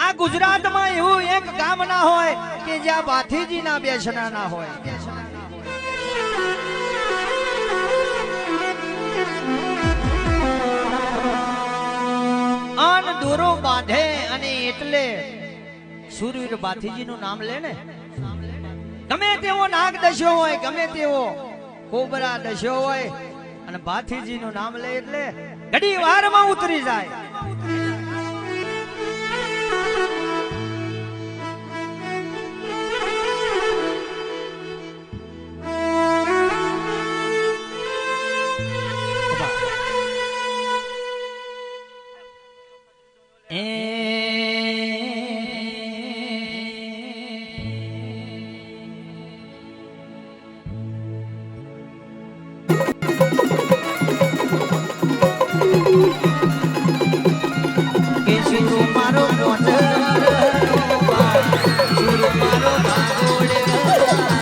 આ ગુજરાતમાં એવું એક ગામ ના હોય કે જ્યાં ભાથીજી ના બેસણા ના હોય. આન દોરો બાંધે અને એટલે સુરવીર ભાથીજી નું નામ લે ને, ગમે તેવો નાગ દસ્યો હોય, ગમે તેવો કોબરા દસ્યો હોય, અને ભાથીજી નું નામ લે એટલે ઘડી વારમાં ઉતરી જાય. મારો